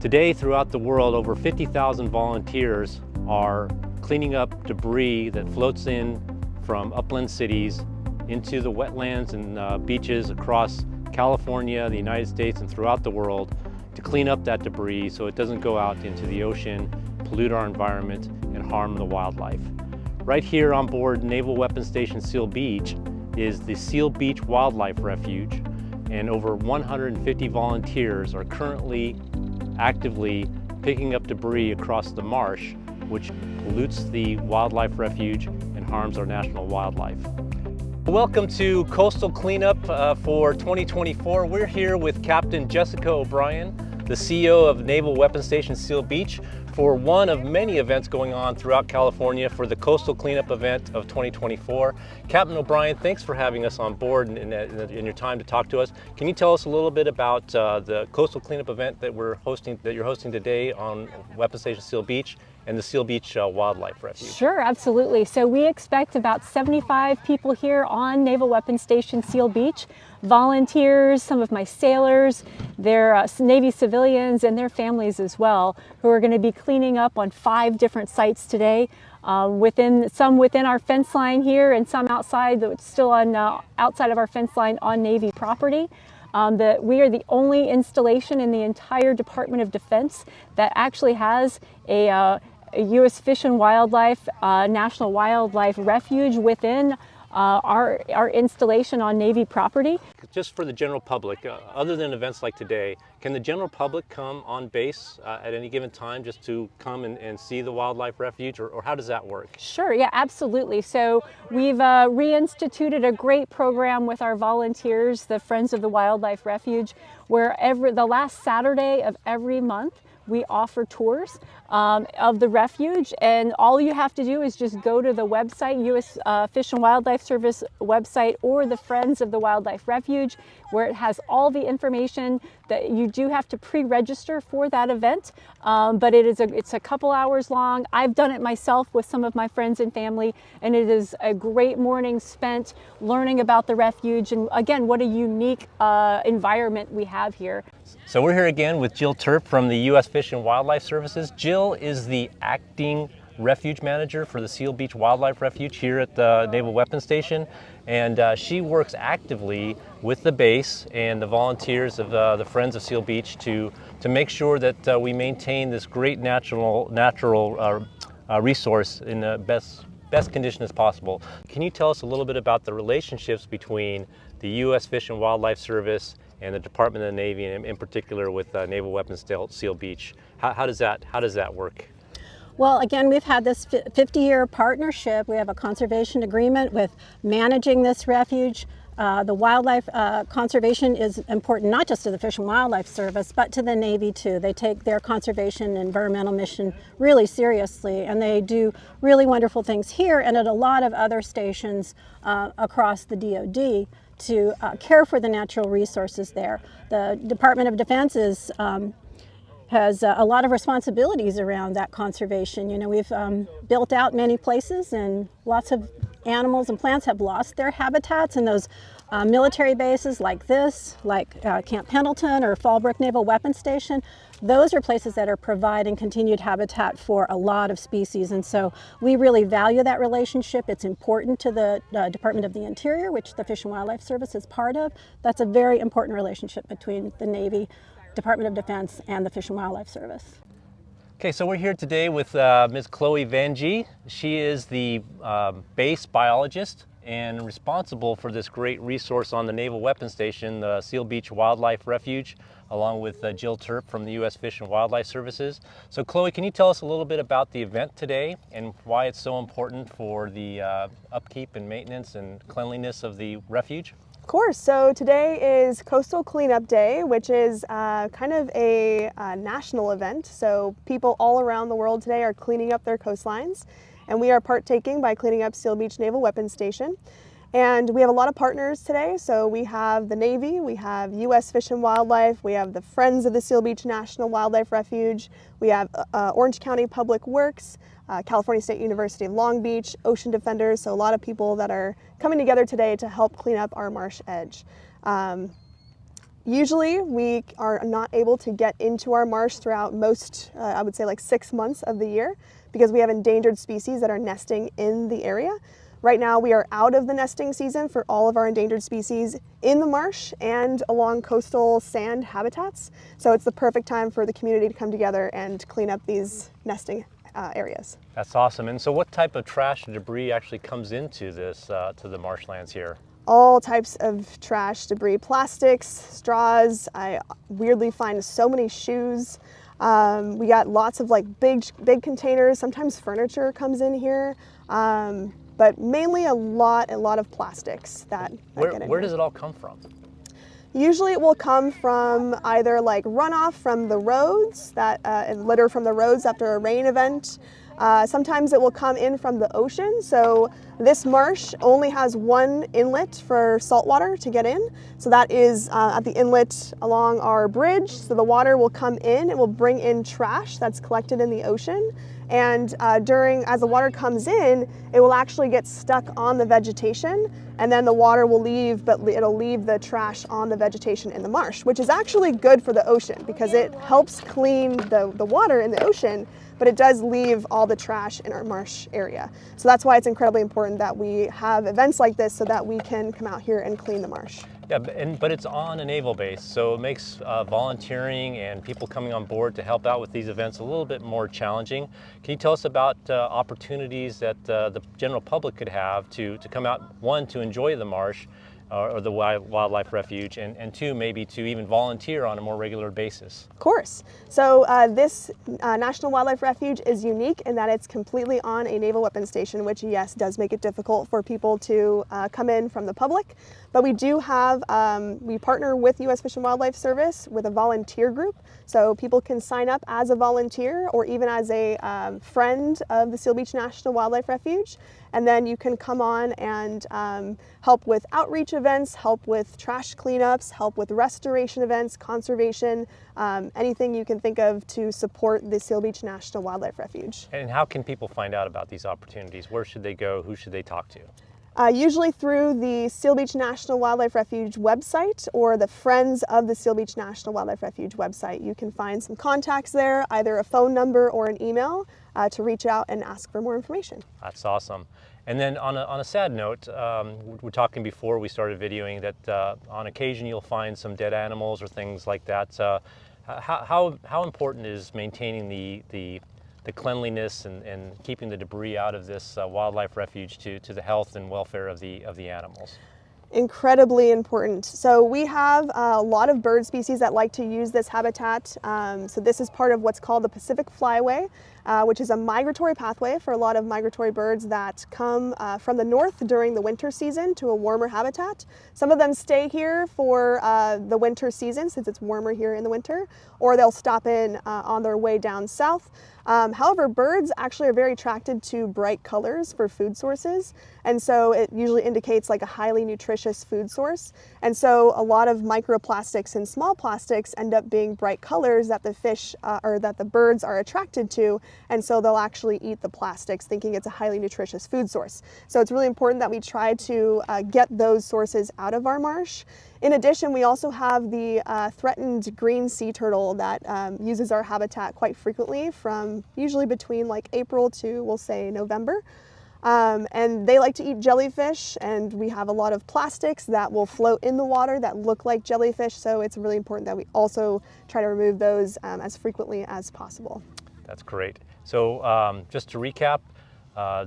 Today, throughout the world, over 50,000 volunteers are cleaning up debris that floats in from upland cities into the wetlands and beaches across California, the United States, and throughout the world to clean up that debris so it doesn't go out into the ocean, pollute our environment, and harm the wildlife. Right here on board Naval Weapons Station Seal Beach is the Seal Beach Wildlife Refuge, and over 150 volunteers are currently actively picking up debris across the marsh, which pollutes the wildlife refuge and harms our national wildlife. Welcome to Coastal Cleanup for 2024. We're here with Captain Jessica O'Brien, the CEO of Naval Weapons Station Seal Beach, for one of many events going on throughout California for the Coastal Cleanup event of 2024. Captain O'Brien, thanks for having us on board and your time to talk to us. Can you tell us a little bit about the Coastal Cleanup event that you're hosting today on Weapons Station Seal Beach and the Seal Beach Wildlife Refuge? Sure, absolutely. So we expect about 75 people here on Naval Weapons Station Seal Beach. Volunteers, some of my sailors, their Navy civilians and their families as well, who are going to be cleaning up on 5 different sites today. Some within our fence line here and some outside, that's still on outside of our fence line on Navy property. We are the only installation in the entire Department of Defense that actually has a U.S. Fish and Wildlife National Wildlife Refuge within our installation on Navy property. Just for the general public, other than events like today, can the general public come on base at any given time just to come and see the wildlife refuge, or how does that work? Sure, yeah, absolutely. So we've reinstituted a great program with our volunteers, the Friends of the Wildlife Refuge, where the last Saturday of every month we offer tours of the refuge, and all you have to do is just go to the website, U.S. Fish and Wildlife Service website, or the Friends of the Wildlife Refuge, where it has all the information. That you do have to pre-register for that event, but it's a couple hours long. I've done it myself with some of my friends and family, and it is a great morning spent learning about the refuge, and again, what a unique environment we have here. So we're here again with Jill Terp from the U.S. Fish and Wildlife Services. Jill is the acting refuge manager for the Seal Beach Wildlife Refuge here at the Naval Weapons Station, and she works actively with the base and the volunteers of the Friends of Seal Beach to make sure that we maintain this great natural resource in the best condition as possible. Can you tell us a little bit about the relationships between the U.S. Fish and Wildlife Service and the Department of the Navy, and in particular with Naval Weapons Seal Beach? How does that work? Well, again, we've had this 50-year partnership. We have a conservation agreement with managing this refuge. The wildlife conservation is important not just to the Fish and Wildlife Service, but to the Navy too. They take their conservation and environmental mission really seriously, and they do really wonderful things here and at a lot of other stations across the DoD to care for the natural resources there. The Department of Defense has a lot of responsibilities around that conservation. You know, we've built out many places, and lots of animals and plants have lost their habitats, and those military bases like this, like Camp Pendleton or Fallbrook Naval Weapons Station, those are places that are providing continued habitat for a lot of species, and so we really value that relationship. It's important to the Department of the Interior, which the Fish and Wildlife Service is part of. That's a very important relationship between the Navy, Department of Defense, and the Fish and Wildlife Service. Okay, so we're here today with Ms. Chloe Vanjie. She is the base biologist and responsible for this great resource on the Naval Weapons Station, the Seal Beach Wildlife Refuge, along with Jill Terp from the U.S. Fish and Wildlife Services. So Chloe, can you tell us a little bit about the event today and why it's so important for the upkeep and maintenance and cleanliness of the refuge? Of course. So today is Coastal Cleanup Day, which is kind of a national event. So people all around the world today are cleaning up their coastlines, and we are partaking by cleaning up Seal Beach Naval Weapons Station. And we have a lot of partners today. So we have the Navy, we have U.S. Fish and Wildlife, we have the Friends of the Seal Beach National Wildlife Refuge, we have Orange County Public Works, California State University of Long Beach, Ocean Defenders, so a lot of people that are coming together today to help clean up our marsh edge. Usually we are not able to get into our marsh throughout most, I would say like 6 months of the year, because we have endangered species that are nesting in the area. Right now we are out of the nesting season for all of our endangered species in the marsh and along coastal sand habitats. So it's the perfect time for the community to come together and clean up these nesting areas. That's awesome. And so what type of trash and debris actually comes into this, to the marshlands here? All types of trash, debris, plastics, straws. I weirdly find so many shoes. We got lots of like big containers. Sometimes furniture comes in here, but mainly a lot of plastics that get in Where here. does it all come from? Usually it will come from either like runoff from the roads, that litter from the roads after a rain event. Sometimes it will come in from the ocean. So this marsh only has one inlet for salt water to get in. So that is at the inlet along our bridge. So the water will come in, it will bring in trash that's collected in the ocean. And as the water comes in, it will actually get stuck on the vegetation, and then the water will leave, but it'll leave the trash on the vegetation in the marsh, which is actually good for the ocean because it helps clean the water in the ocean, but it does leave all the trash in our marsh area. So that's why it's incredibly important that we have events like this so that we can come out here and clean the marsh. Yeah, but it's on a naval base, so it makes volunteering and people coming on board to help out with these events a little bit more challenging. Can you tell us about opportunities that the general public could have to come out, one, to enjoy the marsh or the wildlife refuge, and two, maybe to even volunteer on a more regular basis? Of course. So this National Wildlife Refuge is unique in that it's completely on a naval weapons station, which yes, does make it difficult for people to come in from the public. But we do have, we partner with U.S. Fish and Wildlife Service with a volunteer group. So people can sign up as a volunteer or even as a friend of the Seal Beach National Wildlife Refuge. And then you can come on and help with outreach events, help with trash cleanups, help with restoration events, conservation, anything you can think of to support the Seal Beach National Wildlife Refuge. And how can people find out about these opportunities? Where should they go? Who should they talk to? Usually through the Seal Beach National Wildlife Refuge website or the Friends of the Seal Beach National Wildlife Refuge website. You can find some contacts there, either a phone number or an email to reach out and ask for more information. That's awesome. And then on a sad note, we're talking before we started videoing that on occasion you'll find some dead animals or things like that. How important is maintaining the cleanliness and keeping the debris out of this wildlife refuge to the health and welfare of the animals? Incredibly important. So we have a lot of bird species that like to use this habitat. So this is part of what's called the Pacific Flyway, which is a migratory pathway for a lot of migratory birds that come from the north during the winter season to a warmer habitat. Some of them stay here for the winter season since it's warmer here in the winter, or they'll stop in on their way down south. However, birds actually are very attracted to bright colors for food sources, and so it usually indicates like a highly nutritious food source. And so a lot of microplastics and small plastics end up being bright colors that the fish or that the birds are attracted to, and so they'll actually eat the plastics thinking it's a highly nutritious food source. So it's really important that we try to get those sources out of our marsh. In addition, we also have the threatened green sea turtle that uses our habitat quite frequently from usually between like April to, we'll say, November. And they like to eat jellyfish, and we have a lot of plastics that will float in the water that look like jellyfish, so it's really important that we also try to remove those as frequently as possible. That's great. So just to recap,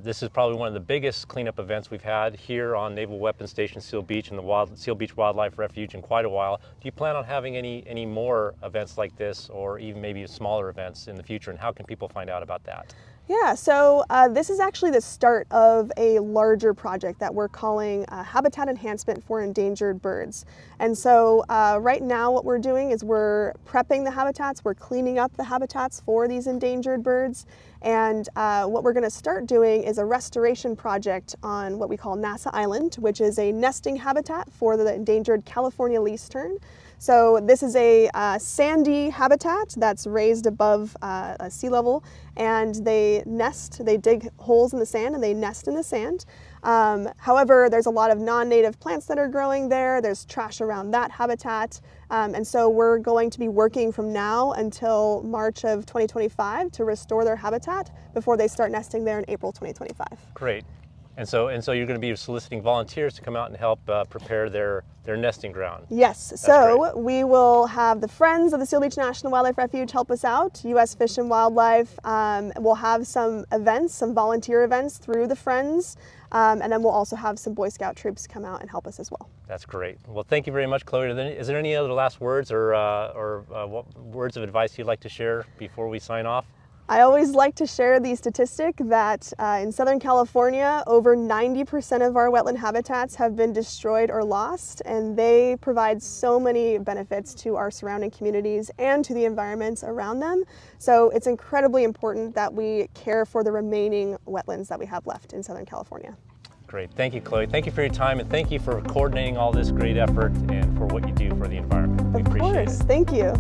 this is probably one of the biggest cleanup events we've had here on Naval Weapons Station Seal Beach and the Seal Beach Wildlife Refuge in quite a while. Do you plan on having any more events like this, or even maybe smaller events in the future, and how can people find out about that? Yeah, so this is actually the start of a larger project that we're calling Habitat Enhancement for Endangered Birds. And so right now what we're doing is we're prepping the habitats, we're cleaning up the habitats for these endangered birds, and what we're going to start doing is a restoration project on what we call NASA Island, which is a nesting habitat for the endangered California least tern. So this is a sandy habitat that's raised above sea level, and they dig holes in the sand and they nest in the sand. However, there's a lot of non-native plants that are growing there. There's trash around that habitat. And so we're going to be working from now until March of 2025 to restore their habitat before they start nesting there in April 2025. Great. And so you're going to be soliciting volunteers to come out and help prepare their nesting ground. Yes, That's so great. we will have the Friends of the Seal Beach National Wildlife Refuge help us out, U.S. Fish and Wildlife. We'll have some events, some volunteer events through the Friends, and then we'll also have some Boy Scout troops come out and help us as well. That's great. Well, thank you very much, Chloe. Is there any other last words or what words of advice you'd like to share before we sign off? I always like to share the statistic that in Southern California, over 90% of our wetland habitats have been destroyed or lost, and they provide so many benefits to our surrounding communities and to the environments around them. So it's incredibly important that we care for the remaining wetlands that we have left in Southern California. Great. Thank you, Chloe. Thank you for your time, and thank you for coordinating all this great effort and for what you do for the environment. We appreciate it. Of course. Thank you.